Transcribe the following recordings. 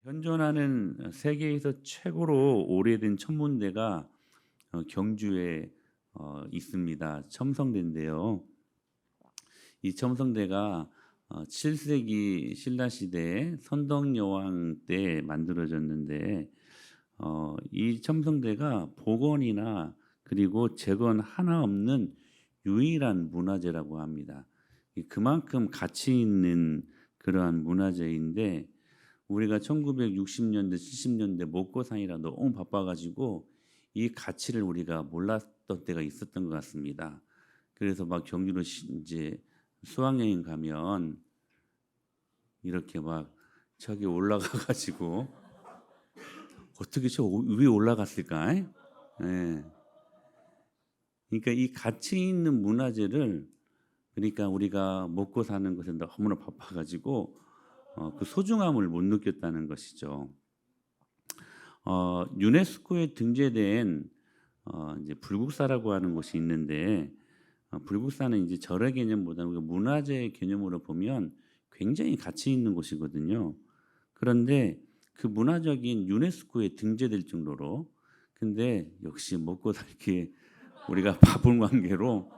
현존하는 세계에서 최고로 오래된 천문대가 경주에 있습니다. 첨성대인데요. 이 첨성대가 7세기 신라 시대에 선덕여왕 때 만들어졌는데 이 첨성대가 복원이나 그리고 재건 하나 없는 유일한 문화재라고 합니다. 그만큼 가치 있는 그러한 문화재인데 우리가 1960년대, 70년대 먹고 사느라 너무 바빠가지고 이 가치를 우리가 몰랐던 때가 있었던 것 같습니다. 그래서 막 경주로 이제 수학여행 가면 이렇게 막 저기 올라가가지고 어떻게 저 위에 올라갔을까? 예. 그러니까 이 가치 있는 문화재를 그러니까 우리가 먹고 사는 것에 너무나 바빠가지고 그 소중함을 못 느꼈다는 것이죠. 유네스코에 등재된 이제 불국사라고 하는 곳이 있는데 불국사는 이제 절의 개념보다는 우리가 문화재 개념으로 보면 굉장히 가치 있는 곳이거든요. 그런데 그 문화적인 유네스코에 등재될 정도로 근데 역시 먹고 살기에 우리가 바쁜 관계로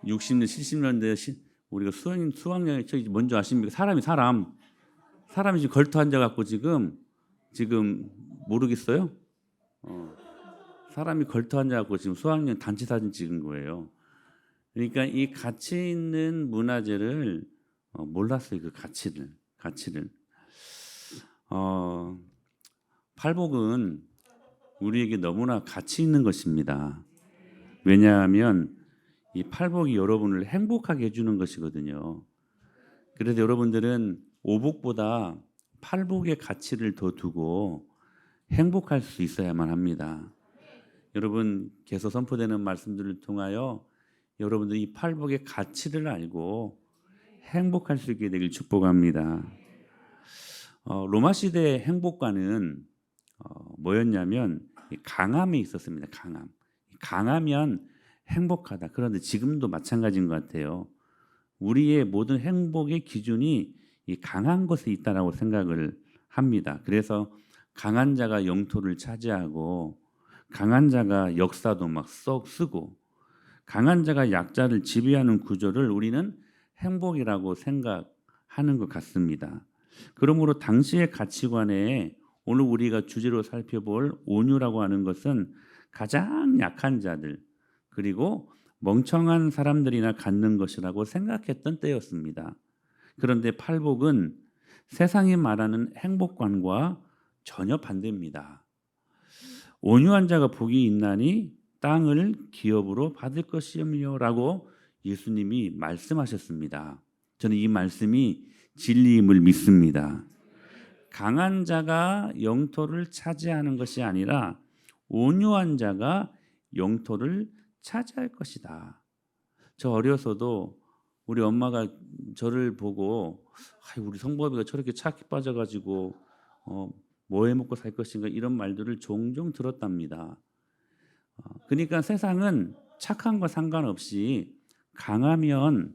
60년, 70년대 우리가 수학여행 먼저 아십니까? 사람이 지금 걸터 앉아갖고 지금 모르겠어요? 사람이 걸터 앉아갖고 지금 수학여행 단체 사진 찍은 거예요. 그러니까 이 가치 있는 문화재를 몰랐어요. 그 가치를. 팔복은 우리에게 너무나 가치 있는 것입니다. 왜냐하면 이 팔복이 여러분을 행복하게 해주는 것이거든요. 그래서 여러분들은 오복보다 팔복의 가치를 더 두고 행복할 수 있어야만 합니다. 여러분 계속 선포되는 말씀들을 통하여 여러분들이 이 팔복의 가치를 알고 행복할 수 있게 되길 축복합니다. 로마 시대의 행복관은 뭐였냐면 강함에 있었습니다. 강하면 행복하다. 그런데 지금도 마찬가지인 것 같아요. 우리의 모든 행복의 기준이 이 강한 것에 있다라고 생각을 합니다. 그래서 강한 자가 영토를 차지하고 강한 자가 역사도 막 썩 쓰고 강한 자가 약자를 지배하는 구조를 우리는 행복이라고 생각하는 것 같습니다. 그러므로 당시의 가치관에 오늘 우리가 주제로 살펴볼 온유라고 하는 것은 가장 약한 자들 그리고 멍청한 사람들이나 갖는 것이라고 생각했던 때였습니다. 그런데 팔복은 세상이 말하는 행복관과 전혀 반대입니다. 온유한 자가 복이 있나니 땅을 기업으로 받을 것이며라고 예수님이 말씀하셨습니다. 저는 이 말씀이 진리임을 믿습니다. 강한 자가 영토를 차지하는 것이 아니라 온유한 자가 영토를 차지할 것이다. 저 어려서도 우리 엄마가 저를 보고 우리 성범이가 저렇게 착해 빠져가지고 뭐 해먹고 살 것인가 이런 말들을 종종 들었답니다. 그러니까 세상은 착한 거 상관없이 강하면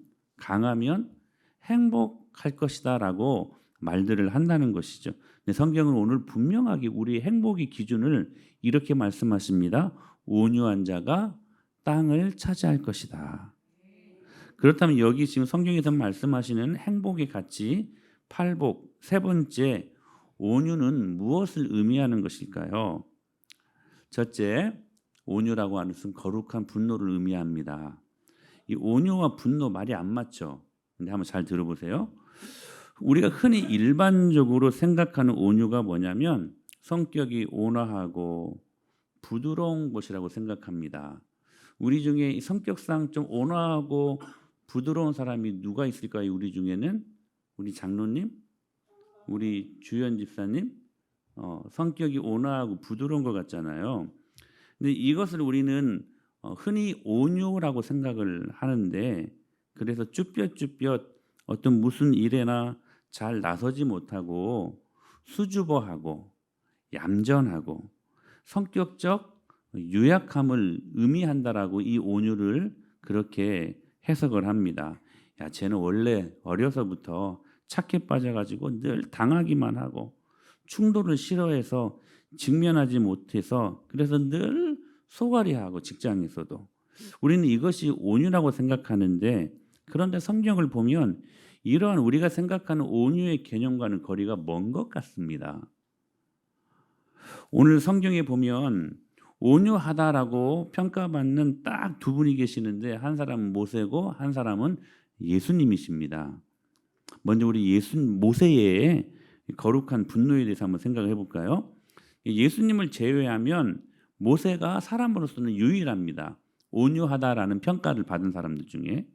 행복할 것이다라고 말들을 한다는 것이죠. 근데 성경은 오늘 분명하게 우리 행복의 기준을 이렇게 말씀하십니다. 온유한 자가 땅을 차지할 것이다. 그렇다면 여기 지금 성경에서 말씀하시는 행복의 가치, 팔복, 세 번째 온유는 무엇을 의미하는 것일까요? 첫째, 온유라고 하는 것은 거룩한 분노를 의미합니다. 이 온유와 분노 말이 안 맞죠? 근데 한번 잘 들어보세요. 우리가 흔히 일반적으로 생각하는 온유가 뭐냐면 성격이 온화하고 부드러운 것이라고 생각합니다. 우리 중에 성격상 좀 온화하고 부드러운 사람이 누가 있을까요? 우리 중에는 우리 장로님, 우리 주연 집사님, 성격이 온화하고 부드러운 것 같잖아요. 근데 이것을 우리는 흔히 온유라고 생각을 하는데 그래서 쭈뼛쭈뼛 어떤 무슨 일에나 잘 나서지 못하고 수줍어하고 얌전하고 성격적 유약함을 의미한다라고 이 온유를 그렇게 해석을 합니다. 야, 쟤는 원래 어려서부터 착해 빠져가지고 늘 당하기만 하고 충돌을 싫어해서 직면하지 못해서 그래서 늘 소갈이하고 직장에서도 우리는 이것이 온유라고 생각하는데 그런데 성경을 보면 이러한 우리가 생각하는 온유의 개념과는 거리가 먼 것 같습니다. 오늘 성경에 보면 온유하다라고 평가받는 딱 두 분이 계시는데 한 사람은 모세고 한 사람은 예수님이십니다. 먼저 우리 모세의 거룩한 분노에 대해서 한번 생각을 해볼까요? 예수님을 제외하면 모세가 사람으로서는 유일합니다. 온유하다라는 평가를 받은 사람들 중에.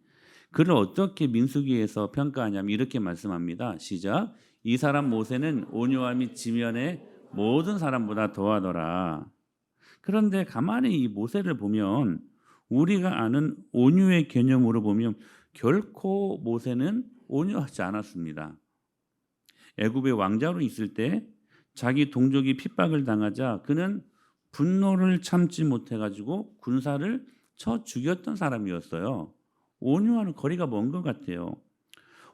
그를 어떻게 민수기에서 평가하냐면 이렇게 말씀합니다. 시작. 이 사람 모세는 온유함이 지면에 모든 사람보다 더하더라. 그런데 가만히 이 모세를 보면 우리가 아는 온유의 개념으로 보면 결코 모세는 온유하지 않았습니다. 애굽의 왕자로 있을 때 자기 동족이 핍박을 당하자 그는 분노를 참지 못해가지고 군사를 쳐 죽였던 사람이었어요. 온유와는 거리가 먼 것 같아요.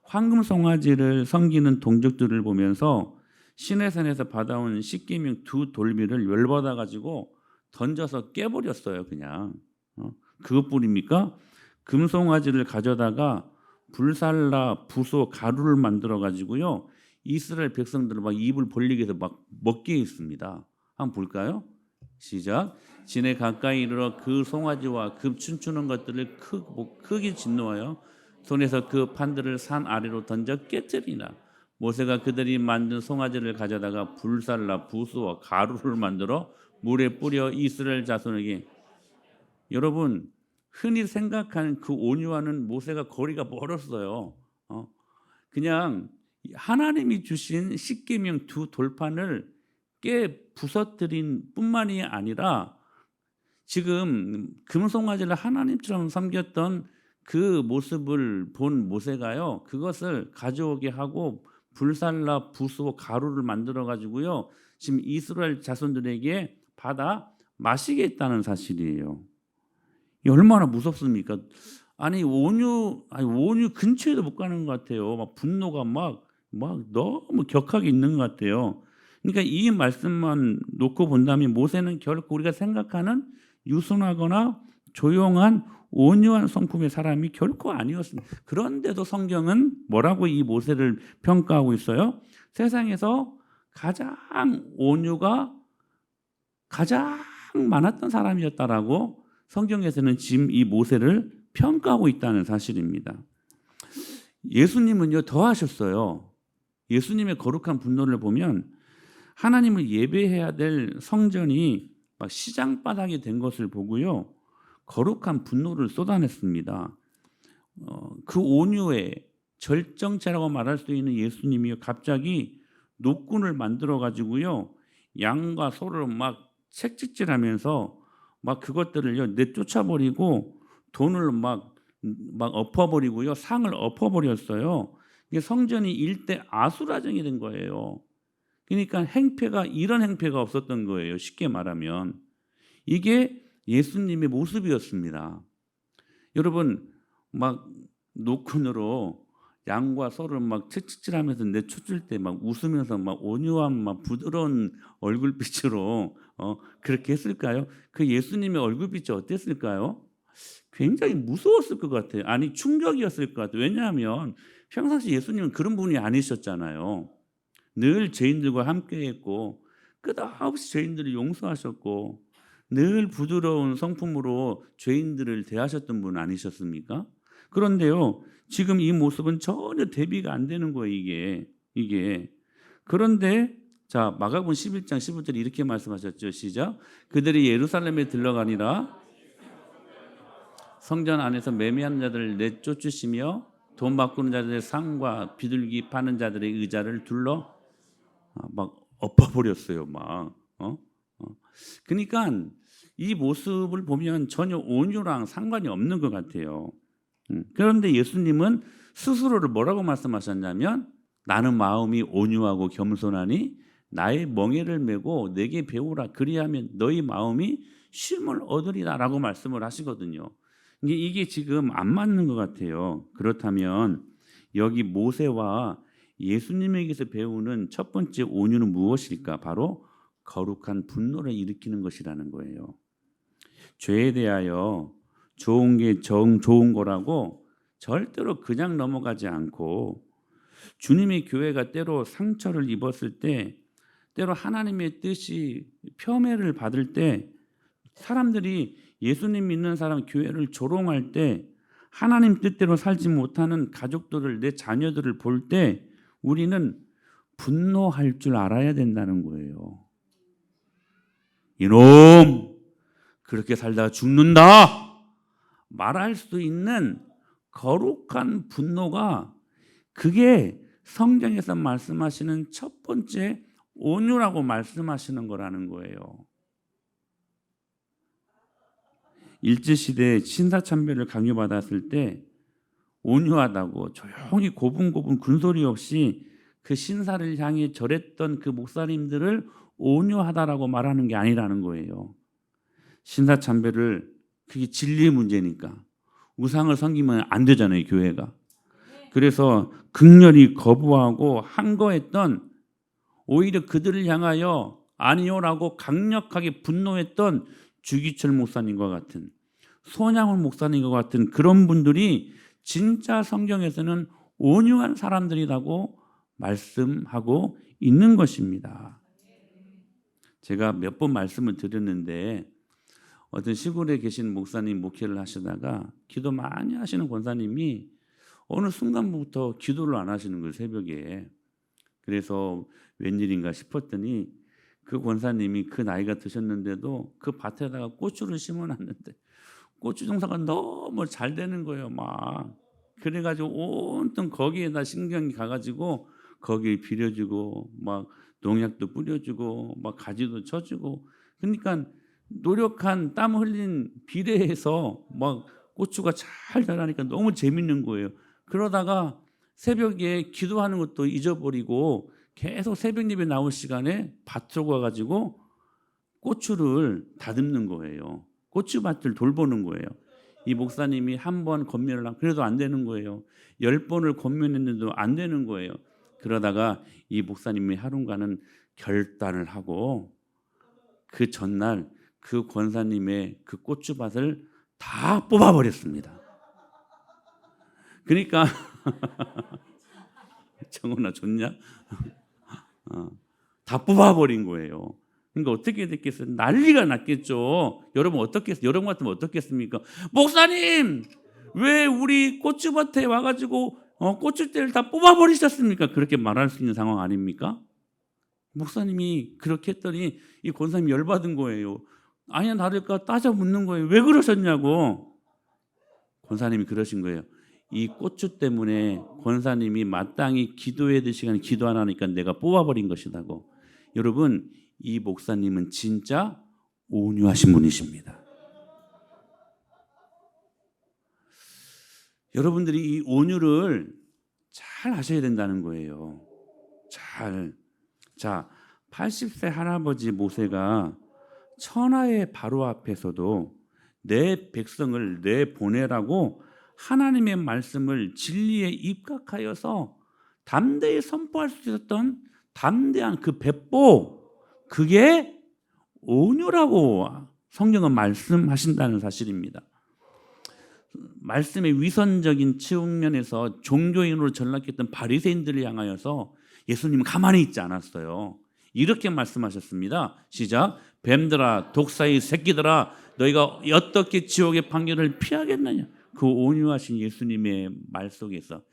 황금송아지를 섬기는 동족들을 보면서 시내산에서 받아온 십계명 두 돌미를 열받아 가지고 던져서 깨버렸어요. 그냥 그것뿐입니까? 금송아지를 가져다가 불살라 부소 가루를 만들어 가지고요 이스라엘 백성들을 막 입을 벌리게 해서 막 먹게 했습니다. 한번 볼까요? 시작. 진에 가까이 이르러 그 송아지와 그 춤추는 것들을 크게 진노하여 손에서 그 판들을 산 아래로 던져 깨뜨리나 모세가 그들이 만든 송아지를 가져다가 불살라 부수와 가루를 만들어 물에 뿌려 이스라엘 자손에게. 여러분 흔히 생각하는 그 온유와는 모세가 거리가 멀었어요. 그냥 하나님이 주신 십계명 두 돌판을 깨 부서뜨린 뿐만이 아니라 지금 금송아지를 하나님처럼 섬겼던 그 모습을 본 모세가요 그것을 가져오게 하고 불살라 부수고 가루를 만들어 가지고요 지금 이스라엘 자손들에게 받아 마시게 했다는 사실이에요. 이 얼마나 무섭습니까? 아니 온유 근처에도 못 가는 것 같아요. 막 분노가 막 너무 격하게 있는 것 같아요. 그러니까 이 말씀만 놓고 본다면 모세는 결코 우리가 생각하는 유순하거나 조용한 온유한 성품의 사람이 결코 아니었습니다. 그런데도 성경은 뭐라고 이 모세를 평가하고 있어요? 세상에서 가장 온유가 가장 많았던 사람이었다라고 성경에서는 지금 이 모세를 평가하고 있다는 사실입니다. 예수님은요 더 하셨어요. 예수님의 거룩한 분노를 보면 하나님을 예배해야 될 성전이 막 시장바닥이 된 것을 보고요 거룩한 분노를 쏟아냈습니다. 그 온유의 절정체라고 말할 수 있는 예수님이 갑자기 노군을 만들어 가지고요 양과 소를 막 채찍질하면서 막 그것들을요 내쫓아버리고 돈을 막 엎어버리고요 상을 엎어버렸어요. 이게 성전이 일대 아수라장이 된 거예요. 그러니까 이런 행패가 없었던 거예요. 쉽게 말하면 이게 예수님의 모습이었습니다. 여러분 막 노끈으로 양과 소를 막 채찍질하면서 내쫓을 때 막 웃으면서 막 온유한 막 부드러운 얼굴빛으로 그렇게 했을까요? 그 예수님의 얼굴빛이 어땠을까요? 굉장히 무서웠을 것 같아요. 아니 충격이었을 것 같아요. 왜냐하면 평상시 예수님은 그런 분이 아니셨잖아요. 늘 죄인들과 함께했고 끝없이 죄인들을 용서하셨고 늘 부드러운 성품으로 죄인들을 대하셨던 분 아니셨습니까? 그런데요 지금 이 모습은 전혀 대비가 안 되는 거예요. 이게 그런데 자 마가복음 11장 15절에 이렇게 말씀하셨죠. 시작. 그들이 예루살렘에 들러가니라 성전 안에서 매매하는 자들을 내쫓으시며 돈 바꾸는 자들의 상과 비둘기 파는 자들의 의자를 둘러 막 엎어버렸어요. 그러니까 이 모습을 보면 전혀 온유랑 상관이 없는 것 같아요. 그런데 예수님은 스스로를 뭐라고 말씀하셨냐면 나는 마음이 온유하고 겸손하니 나의 멍에를 메고 내게 배우라 그리하면 너희 마음이 쉼을 얻으리라라고 말씀을 하시거든요. 이게 지금 안 맞는 것 같아요. 그렇다면 여기 모세와 예수님에게서 배우는 첫 번째 온유는 무엇일까? 바로 거룩한 분노를 일으키는 것이라는 거예요. 죄에 대하여 좋은 게 좋은 거라고 절대로 그냥 넘어가지 않고, 주님의 교회가 때로 상처를 입었을 때, 때로 하나님의 뜻이 폄훼를 받을 때, 사람들이 예수님 믿는 사람 교회를 조롱할 때, 하나님 뜻대로 살지 못하는 가족들을, 내 자녀들을 볼 때 우리는 분노할 줄 알아야 된다는 거예요. 이놈 그렇게 살다가 죽는다 말할 수 있는 거룩한 분노가, 그게 성경에서 말씀하시는 첫 번째 온유라고 말씀하시는 거라는 거예요. 일제시대 신사참배를 강요받았을 때 온유하다고 조용히 고분고분 군소리 없이 그 신사를 향해 절했던 그 목사님들을 온유하다라고 말하는 게 아니라는 거예요. 신사참배를, 그게 진리의 문제니까 우상을 섬기면 안 되잖아요, 교회가. 그래서 극렬히 거부하고 항거했던, 오히려 그들을 향하여 아니요라고 강력하게 분노했던 주기철 목사님과 같은, 손양훈 목사님과 같은 그런 분들이 진짜 성경에서는 온유한 사람들이라고 말씀하고 있는 것입니다. 제가 몇 번 말씀을 드렸는데, 어떤 시골에 계신 목사님 목회를 하시다가 기도 많이 하시는 권사님이 어느 순간부터 기도를 안 하시는 거예요, 새벽에. 그래서 웬일인가 싶었더니 그 권사님이 그 나이가 드셨는데도 그 밭에다가 고추를 심어놨는데 고추 농사가 너무 잘 되는 거예요, 막. 그래가지고 온통 거기에다 신경이 가가지고 거기에 비려주고 막 농약도 뿌려주고 막 가지도 쳐주고, 그러니까 노력한 땀 흘린 비례해서 막 고추가 잘 자라니까 너무 재밌는 거예요. 그러다가 새벽에 기도하는 것도 잊어버리고 계속 새벽 예배 나올 시간에 밭으로 가가지고 고추를 다듬는 거예요. 고추밭을 돌보는 거예요. 이 목사님이 한 번 권면을 하면 그래도 안 되는 거예요. 10번을 권면했는데도 안 되는 거예요. 그러다가 이 목사님이 하루간은 결단을 하고 그 전날 그 권사님의 그 고추밭을 다 뽑아버렸습니다. 그러니까 정훈아 좋냐? 다 뽑아버린 거예요. 그러니까 어떻게 됐겠어요? 난리가 났겠죠. 여러분 여러분 같으면 어떻겠습니까? 목사님, 왜 우리 고추밭에 와가지고 고추대를 다 뽑아버리셨습니까? 그렇게 말할 수 있는 상황 아닙니까? 목사님이 그렇게 했더니 이 권사님이 열받은 거예요. 아니야 다를까 따져 묻는 거예요. 왜 그러셨냐고. 권사님이 그러신 거예요. 이 고추 때문에 권사님이 마땅히 기도해야 될 시간에 기도 안 하니까 내가 뽑아버린 것이라고. 여러분, 이 목사님은 진짜 온유하신 분이십니다. 여러분들이 이 온유를 잘 하셔야 된다는 거예요. 잘. 자, 80세 할아버지 모세가 천하의 바로 앞에서도 내 백성을 내보내라고 하나님의 말씀을 진리에 입각하여서 담대히 선포할 수 있었던 담대한 그 배포, 그게 온유라고 성경은 말씀하신다는 사실입니다. 말씀의 위선적인 측면에서 종교인으로 전락했던 바리새인들을 향하여서 예수님은 가만히 있지 않았어요. 이렇게 말씀하셨습니다. 시작. 뱀들아, 독사의 새끼들아, 너희가 어떻게 지옥의 판결을 피하겠느냐. 그 온유하신 예수님의 말 속에서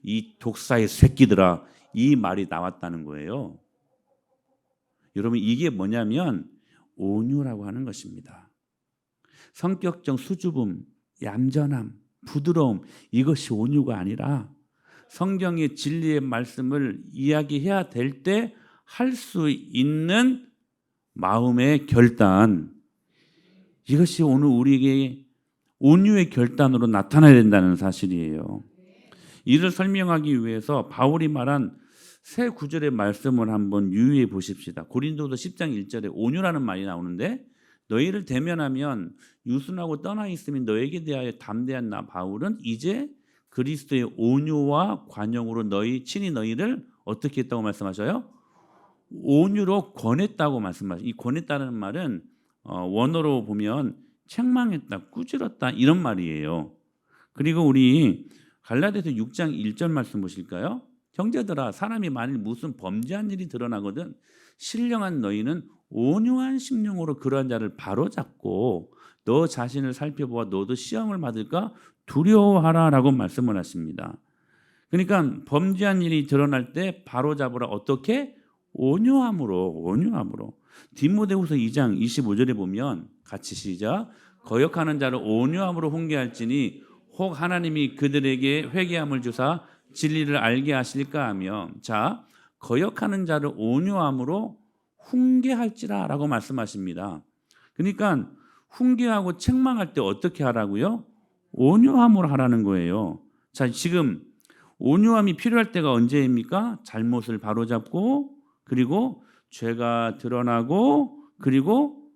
이 독사의 새끼들아, 이 말이 나왔다는 거예요. 여러분, 이게 뭐냐면 온유라고 하는 것입니다. 성격적 수줍음, 얌전함, 부드러움, 이것이 온유가 아니라 성경의 진리의 말씀을 이야기해야 될 때 할 수 있는 마음의 결단, 이것이 오늘 우리에게 온유의 결단으로 나타나야 된다는 사실이에요. 이를 설명하기 위해서 바울이 말한 새 구절의 말씀을 한번 유의해 보십시다. 고린도서 10장 1절에 온유라는 말이 나오는데, 너희를 대면하면 유순하고 떠나 있으면 너에게 대하여 담대한 나 바울은 이제 그리스도의 온유와 관용으로 친히 너희를 어떻게 했다고 말씀하셔요? 온유로 권했다고 말씀하셔요. 이 권했다는 말은 원어로 보면 책망했다, 꾸짖었다 이런 말이에요. 그리고 우리 갈라디아서 6장 1절 말씀 보실까요? 형제들아, 사람이 만일 무슨 범죄한 일이 드러나거든 신령한 너희는 온유한 심령으로 그러한 자를 바로잡고 너 자신을 살펴보아 너도 시험을 받을까 두려워하라라고 말씀을 하십니다. 그러니까 범죄한 일이 드러날 때 바로잡으라. 어떻게? 온유함으로. 디모데후서 2장 25절에 보면 같이 시작. 거역하는 자를 온유함으로 훈계할지니 혹 하나님이 그들에게 회개함을 주사 진리를 알게 하실까 하며, 자, 거역하는 자를 온유함으로 훈계할지라라고 말씀하십니다. 그러니까 훈계하고 책망할 때 어떻게 하라고요? 온유함으로 하라는 거예요. 자, 지금 온유함이 필요할 때가 언제입니까? 잘못을 바로잡고, 그리고 죄가 드러나고, 그리고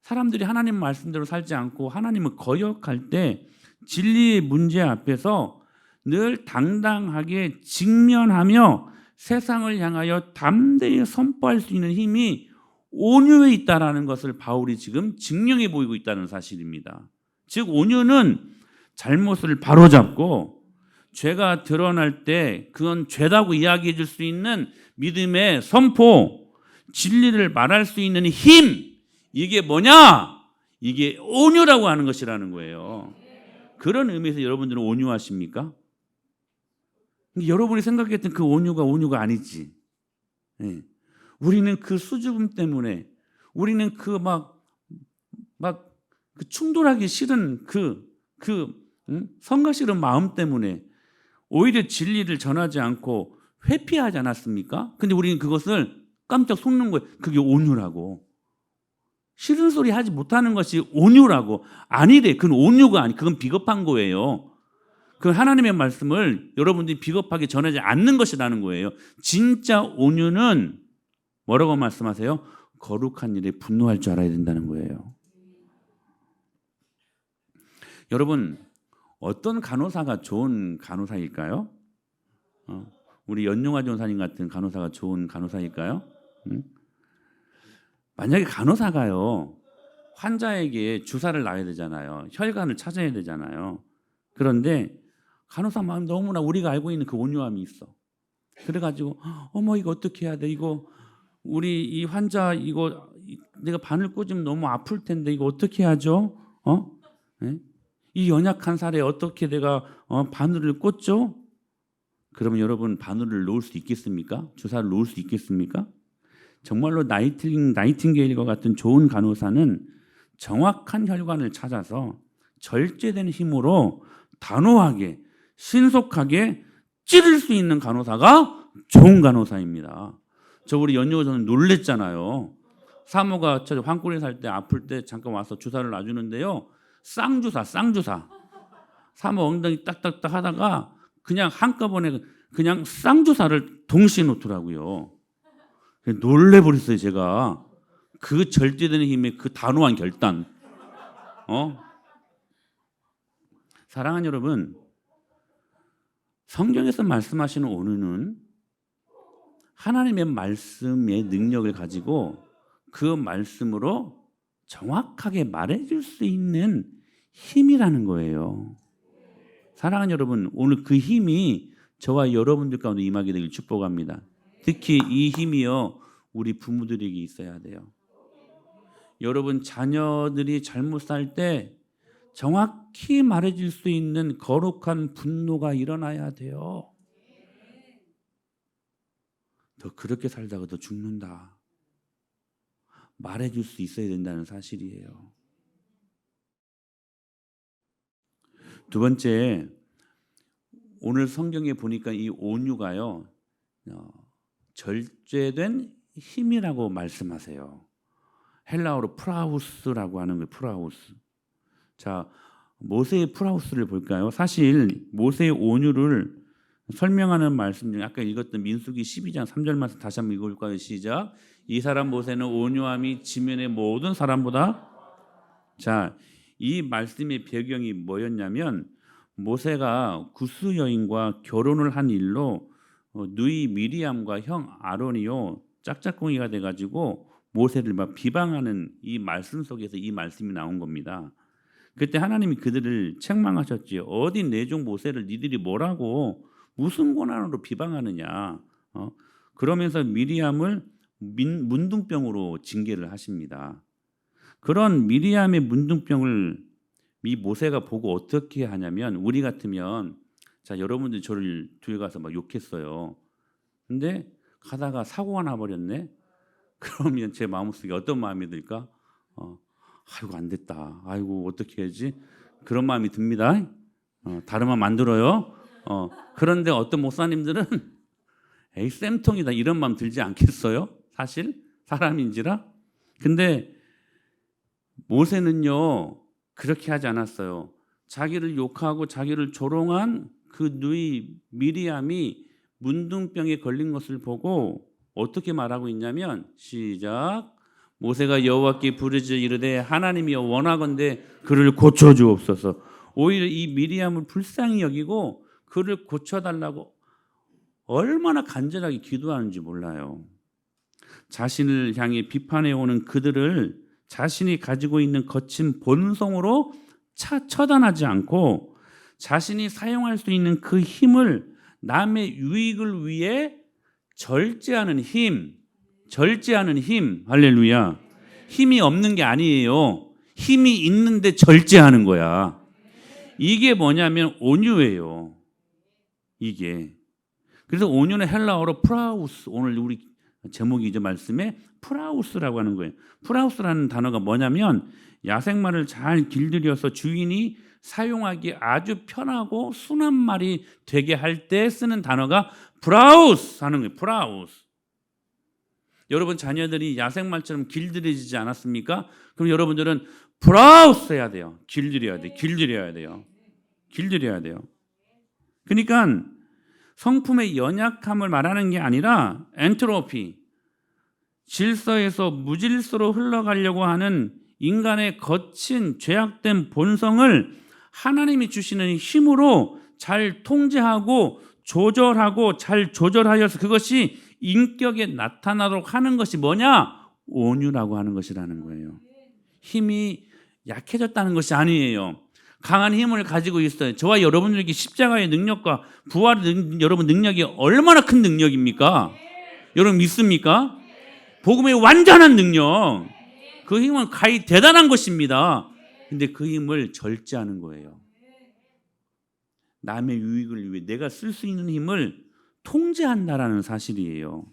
사람들이 하나님 말씀대로 살지 않고 하나님을 거역할 때 진리의 문제 앞에서 늘 당당하게 직면하며 세상을 향하여 담대히 선포할 수 있는 힘이 온유에 있다라는 것을 바울이 지금 증명해 보이고 있다는 사실입니다. 즉 온유는 잘못을 바로잡고 죄가 드러날 때 그건 죄다고 이야기해 줄 수 있는 믿음의 선포, 진리를 말할 수 있는 힘, 이게 뭐냐? 이게 온유라고 하는 것이라는 거예요. 그런 의미에서 여러분들은 온유하십니까? 여러분이 생각했던 그 온유가 아니지. 네. 우리는 그 수줍음 때문에, 우리는 그 그 충돌하기 싫은 성가 싫은 마음 때문에 오히려 진리를 전하지 않고 회피하지 않았습니까? 근데 우리는 그것을 깜짝 속는 거예요. 그게 온유라고. 싫은 소리 하지 못하는 것이 온유라고. 아니래. 그건 온유가 아니. 그건 비겁한 거예요. 그 하나님의 말씀을 여러분들이 비겁하게 전하지 않는 것이라는 거예요. 진짜 온유는 뭐라고 말씀하세요? 거룩한 일에 분노할 줄 알아야 된다는 거예요. 여러분, 어떤 간호사가 좋은 간호사일까요? 우리 연용화 전사님 같은 간호사가 좋은 간호사일까요? 만약에 간호사가요, 환자에게 주사를 놔야 되잖아요. 혈관을 찾아야 되잖아요. 그런데 간호사 마음 너무나 우리가 알고 있는 그 온유함이 있어. 그래가지고 어머 이거 어떻게 해야 돼? 이거 우리 이 환자 이거 내가 바늘 꽂으면 너무 아플 텐데 이거 어떻게 하죠? 네? 이 연약한 살에 어떻게 내가 바늘을 꽂죠? 그러면 여러분 바늘을 놓을 수 있겠습니까? 주사를 놓을 수 있겠습니까? 정말로 나이팅게일과 같은 좋은 간호사는 정확한 혈관을 찾아서 절제된 힘으로 단호하게 신속하게 찌를 수 있는 간호사가 좋은 간호사입니다. 저 우리 연유호 저는 놀랬잖아요. 사모가 저 황골에 살 때 아플 때 잠깐 와서 주사를 놔주는데요. 쌍주사. 사모 엉덩이 딱딱딱 하다가 그냥 한꺼번에 그냥 쌍주사를 동시에 놓더라고요. 놀래버렸어요 제가. 그 절제되는 힘의 그 단호한 결단. 사랑하는 여러분, 성경에서 말씀하시는 온유는 하나님의 말씀의 능력을 가지고 그 말씀으로 정확하게 말해줄 수 있는 힘이라는 거예요. 사랑하는 여러분, 오늘 그 힘이 저와 여러분들 가운데 임하게 되길 축복합니다. 특히 이 힘이요, 우리 부모들에게 있어야 돼요. 여러분 자녀들이 잘못 살 때 정확히 말해줄 수 있는 거룩한 분노가 일어나야 돼요. 너 그렇게 살다가 너 죽는다. 말해줄 수 있어야 된다는 사실이에요. 두 번째, 오늘 성경에 보니까 이 온유가요, 절제된 힘이라고 말씀하세요. 헬라어로 프라우스라고 하는 거예요. 프라우스. 자, 모세의 프라우스를 볼까요? 사실 모세의 온유를 설명하는 말씀 중에 아까 읽었던 민수기 12장 3절 말씀 다시 한번 읽어볼까요? 시작. 이 사람 모세는 온유함이 지면의 모든 사람보다. 자, 이 말씀의 배경이 뭐였냐면 모세가 구스 여인과 결혼을 한 일로 누이 미리암과 형 아론이요 짝짝꿍이가 돼가지고 모세를 막 비방하는 이 말씀 속에서 이 말씀이 나온 겁니다. 그때 하나님이 그들을 책망하셨지. 어디 내 종 모세를 니들이 뭐라고 무슨 권한으로 비방하느냐. 그러면서 미리암을 문둥병으로 징계를 하십니다. 그런 미리암의 문둥병을 이 모세가 보고 어떻게 하냐면 우리 같으면 자 여러분들이 저를 뒤에 가서 막 욕했어요. 근데 가다가 사고가 나버렸네. 그러면 제 마음속에 어떤 마음이 들까? 아이고 안 됐다. 아이고 어떻게 해야지? 그런 마음이 듭니다. 다른 마음 안 들어요. 그런데 어떤 목사님들은 에이 쌤통이다 이런 마음 들지 않겠어요? 사실 사람인지라. 근데 모세는요 그렇게 하지 않았어요. 자기를 욕하고 자기를 조롱한 그 누이 미리암이 문둥병에 걸린 것을 보고 어떻게 말하고 있냐면 시작. 모세가 여호와께 부르짖어 이르되 하나님이여 원하건대 그를 고쳐 주옵소서. 오히려 이 미리암을 불쌍히 여기고 그를 고쳐달라고 얼마나 간절하게 기도하는지 몰라요. 자신을 향해 비판해 오는 그들을 자신이 가지고 있는 거친 본성으로 처단하지 않고 자신이 사용할 수 있는 그 힘을 남의 유익을 위해 절제하는 힘, 할렐루야. 힘이 없는 게 아니에요. 힘이 있는데 절제하는 거야. 이게 뭐냐면 온유예요. 이게. 그래서 온유는 헬라어로 프라우스, 오늘 우리 제목이죠 말씀에 프라우스라고 하는 거예요. 프라우스라는 단어가 뭐냐면 야생마를 잘 길들여서 주인이 사용하기 아주 편하고 순한 말이 되게 할 때 쓰는 단어가 프라우스 하는 거예요. 프라우스. 여러분 자녀들이 야생말처럼 길들여지지 않았습니까? 그럼 여러분들은 프라우스 해야 돼요. 길들여야 돼요. 그러니까 성품의 연약함을 말하는 게 아니라 엔트로피, 질서에서 무질서로 흘러가려고 하는 인간의 거친 죄악된 본성을 하나님이 주시는 힘으로 잘 통제하고 조절하고 잘 조절하여서 그것이 인격에 나타나도록 하는 것이 뭐냐? 온유라고 하는 것이라는 거예요. 힘이 약해졌다는 것이 아니에요. 강한 힘을 가지고 있어요. 저와 여러분들에게 십자가의 능력과 부활의 여러분 능력이 얼마나 큰 능력입니까? 여러분 믿습니까? 복음의 완전한 능력. 그 힘은 가히 대단한 것입니다. 근데 그 힘을 절제하는 거예요. 남의 유익을 위해 내가 쓸 수 있는 힘을 통제한다라는 사실이에요.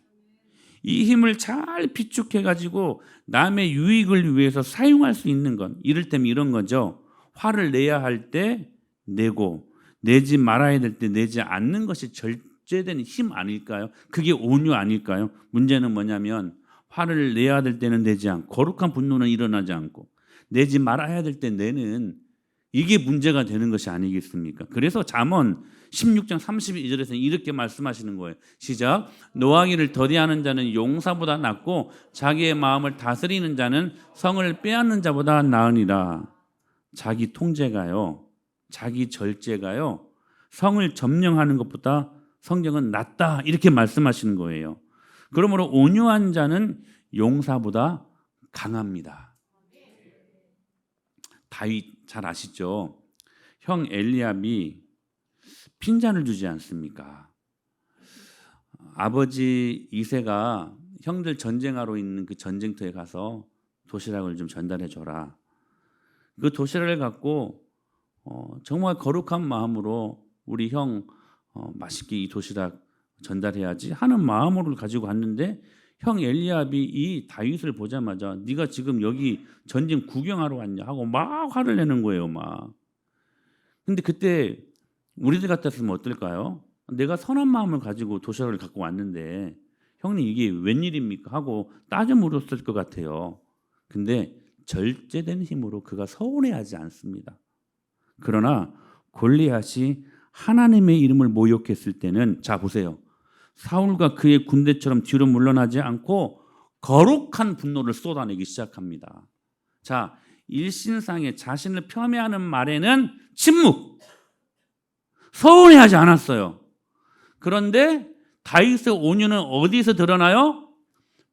이 힘을 잘 비축해가지고 남의 유익을 위해서 사용할 수 있는 건 이를테면 이런 거죠. 화를 내야 할 때 내고 내지 말아야 될 때 내지 않는 것이 절제된 힘 아닐까요? 그게 온유 아닐까요? 문제는 뭐냐면 화를 내야 될 때는 내지 않고 거룩한 분노는 일어나지 않고 내지 말아야 될 때 내는 이게 문제가 되는 것이 아니겠습니까? 그래서 잠언 16장 32절에서는 이렇게 말씀하시는 거예요. 시작. 노하기를 더디하는 자는 용사보다 낫고 자기의 마음을 다스리는 자는 성을 빼앗는 자보다 나으니라. 자기 통제가요, 자기 절제가요, 성을 점령하는 것보다 성경은 낫다 이렇게 말씀하시는 거예요. 그러므로 온유한 자는 용사보다 강합니다. 다윗 잘 아시죠? 형 엘리압이 핀잔을 주지 않습니까? 아버지 이새가 형들 전쟁하러 있는 그 전쟁터에 가서 도시락을 좀 전달해 줘라. 그 도시락을 갖고 정말 거룩한 마음으로 우리 형 맛있게 이 도시락 전달해야지 하는 마음으로 가지고 갔는데 형 엘리압이 이 다윗을 보자마자 네가 지금 여기 전쟁 구경하러 왔냐 하고 막 화를 내는 거예요. 막. 근데 그때 우리들 같았으면 어떨까요? 내가 선한 마음을 가지고 도시락을 갖고 왔는데 형님 이게 웬일입니까? 하고 따져 물었을 것 같아요. 근데 절제된 힘으로 그가 서운해하지 않습니다. 그러나 골리앗이 하나님의 이름을 모욕했을 때는 자 보세요. 사울과 그의 군대처럼 뒤로 물러나지 않고 거룩한 분노를 쏟아내기 시작합니다. 자, 일신상에 자신을 폄훼하는 말에는 침묵. 서운해하지 않았어요. 그런데 다윗의 온유는 어디서 드러나요?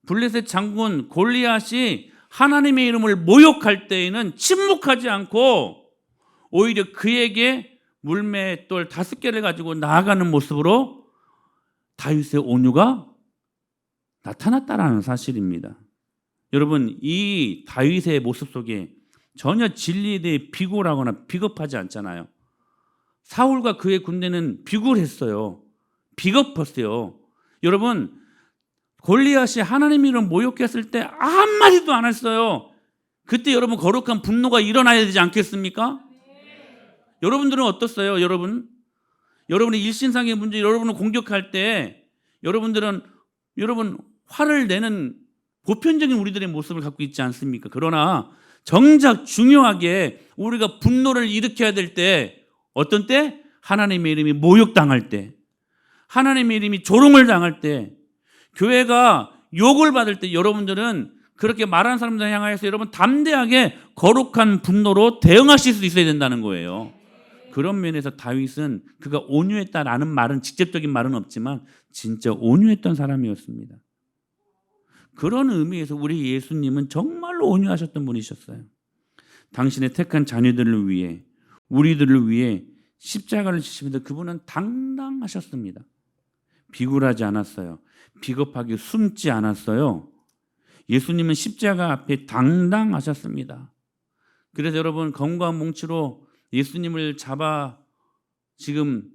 블레셋 장군 골리앗이 하나님의 이름을 모욕할 때에는 침묵하지 않고 오히려 그에게 물맷돌 5개를 가지고 나아가는 모습으로 다윗의 온유가 나타났다라는 사실입니다. 여러분, 이 다윗의 모습 속에 전혀 진리에 대해 비굴하거나 비겁하지 않잖아요. 사울과 그의 군대는 비굴했어요. 비겁했어요. 여러분, 골리앗이 하나님 이름 모욕했을 때 한마디도 안 했어요. 그때 여러분 거룩한 분노가 일어나야 되지 않겠습니까? 여러분들은 어떻어요? 여러분의 일신상의 문제, 여러분을 공격할 때 여러분 화를 내는 보편적인 우리들의 모습을 갖고 있지 않습니까? 그러나 정작 중요하게 우리가 분노를 일으켜야 될 때, 어떤 때? 하나님의 이름이 모욕당할 때, 하나님의 이름이 조롱을 당할 때, 교회가 욕을 받을 때 여러분들은 그렇게 말하는 사람들 향하여서 여러분 담대하게 거룩한 분노로 대응하실 수 있어야 된다는 거예요. 그런 면에서 다윗은 그가 온유했다라는 말은, 직접적인 말은 없지만 진짜 온유했던 사람이었습니다. 그런 의미에서 우리 예수님은 정말로 온유하셨던 분이셨어요. 당신의 택한 자녀들을 위해, 우리들을 위해 십자가를 지시면서 그분은 당당하셨습니다. 비굴하지 않았어요. 비겁하게 숨지 않았어요. 예수님은 십자가 앞에 당당하셨습니다. 그래서 여러분, 검과 몽치로 예수님을 잡아 지금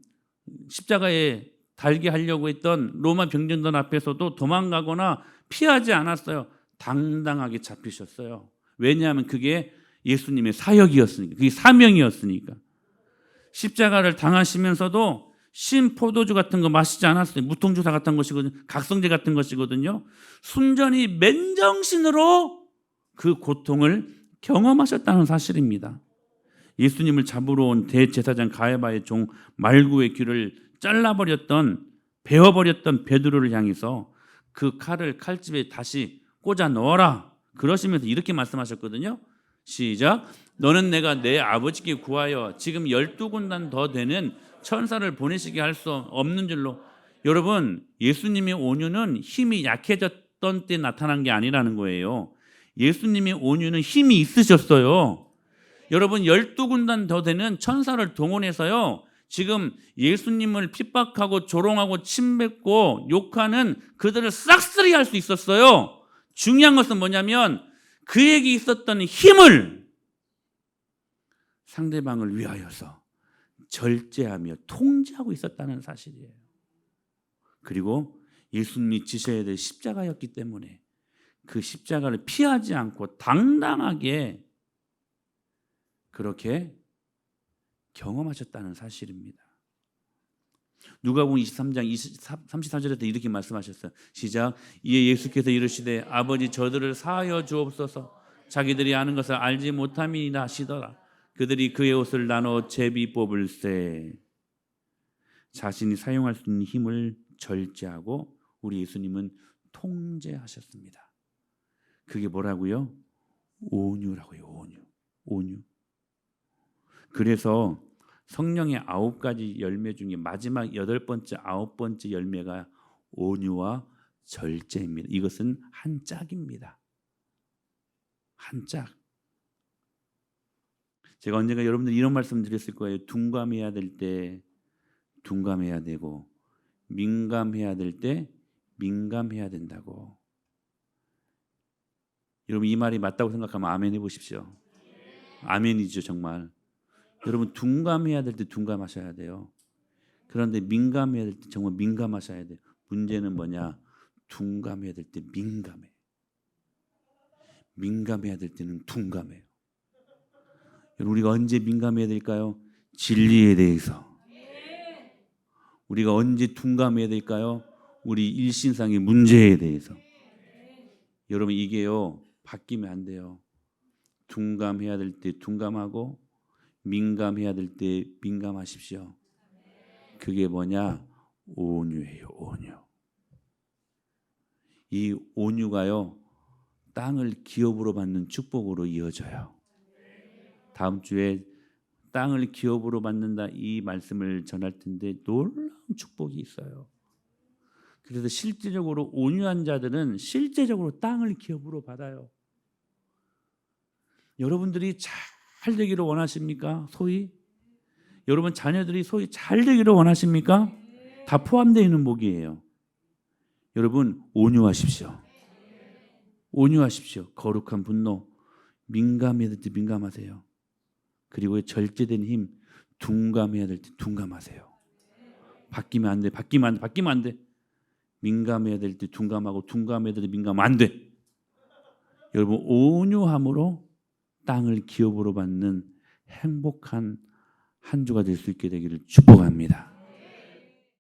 십자가에 달게 하려고 했던 로마 병정들 앞에서도 도망가거나 피하지 않았어요. 당당하게 잡히셨어요. 왜냐하면 그게 예수님의 사역이었으니까, 그게 사명이었으니까. 십자가를 당하시면서도 신포도주 같은 거 마시지 않았어요. 무통주사 같은 것이거든요. 각성제 같은 것이거든요. 순전히 맨정신으로 그 고통을 경험하셨다는 사실입니다. 예수님을 잡으러 온 대제사장 가야바의 종 말구의 귀를 잘라버렸던, 베어버렸던 베드로를 향해서 그 칼을 칼집에 다시 꽂아 넣어라, 그러시면서 이렇게 말씀하셨거든요. 시작. 너는 내가 내 아버지께 구하여 지금 12군단 더 되는 천사를 보내시게 할 수 없는 줄로. 여러분, 예수님의 온유는 힘이 약해졌던 때 나타난 게 아니라는 거예요. 예수님의 온유는 힘이 있으셨어요. 여러분, 12군단 더 되는 천사를 동원해서요, 지금 예수님을 핍박하고 조롱하고 침뱉고 욕하는 그들을 싹쓸이 할 수 있었어요. 중요한 것은 뭐냐면 그에게 있었던 힘을 상대방을 위하여서 절제하며 통제하고 있었다는 사실이에요. 그리고 예수님이 지셔야 될 십자가였기 때문에 그 십자가를 피하지 않고 당당하게 그렇게 경험하셨다는 사실입니다. 누가복음 23장 34절에서 이렇게 말씀하셨어요. 시작. 이에 예수께서 이르시되 아버지 저들을 사하여 주옵소서. 자기들이 아는 것을 알지 못함이니라 하시더라. 그들이 그의 옷을 나눠 제비 뽑을세. 자신이 사용할 수 있는 힘을 절제하고 우리 예수님은 통제하셨습니다. 그게 뭐라고요? 온유라고요. 온유. 그래서 성령의 9가지 열매 중에 마지막 8번째, 9번째 열매가 온유와 절제입니다. 이것은 한 짝입니다. 한 짝. 제가 언젠가 여러분들 이런 말씀 드렸을 거예요. 둔감해야 될 때 둔감해야 되고, 민감해야 될 때 민감해야 된다고. 여러분, 이 말이 맞다고 생각하면 아멘 해보십시오. 아멘이죠, 정말. 여러분, 둔감해야 될 때 둔감하셔야 돼요. 그런데 민감해야 될 때 정말 민감하셔야 돼요. 문제는 뭐냐? 둔감해야 될 때 민감해. 민감해야 될 때는 둔감해요. 여러분, 우리가 언제 민감해야 될까요? 진리에 대해서. 우리가 언제 둔감해야 될까요? 우리 일신상의 문제에 대해서. 여러분, 이게요, 바뀌면 안 돼요. 둔감해야 될 때 둔감하고 민감해야 될 때 민감하십시오. 그게 뭐냐? 온유예요. 온유. 이 온유가요, 땅을 기업으로 받는 축복으로 이어져요. 다음 주에 땅을 기업으로 받는다 이 말씀을 전할 텐데 놀라운 축복이 있어요. 그래서 실제적으로 온유한 자들은 실제적으로 땅을 기업으로 받아요. 여러분들이 잘 되기를 원하십니까? 소위 여러분 자녀들이 소위 잘 되기를 원하십니까? 다 포함되어 있는 복이에요. 여러분 온유하십시오. 온유하십시오. 거룩한 분노, 민감해야 될 때 민감하세요. 그리고 절제된 힘, 둔감해야 될 때 둔감하세요. 바뀌면 안 돼. 바뀌면 안 돼. 바뀌면 안 돼. 민감해야 될 때 둔감하고 둔감해야 될 때 민감하면 안 돼. 여러분 온유함으로 땅을 기업으로 받는 행복한 한 주가 될 수 있게 되기를 축복합니다.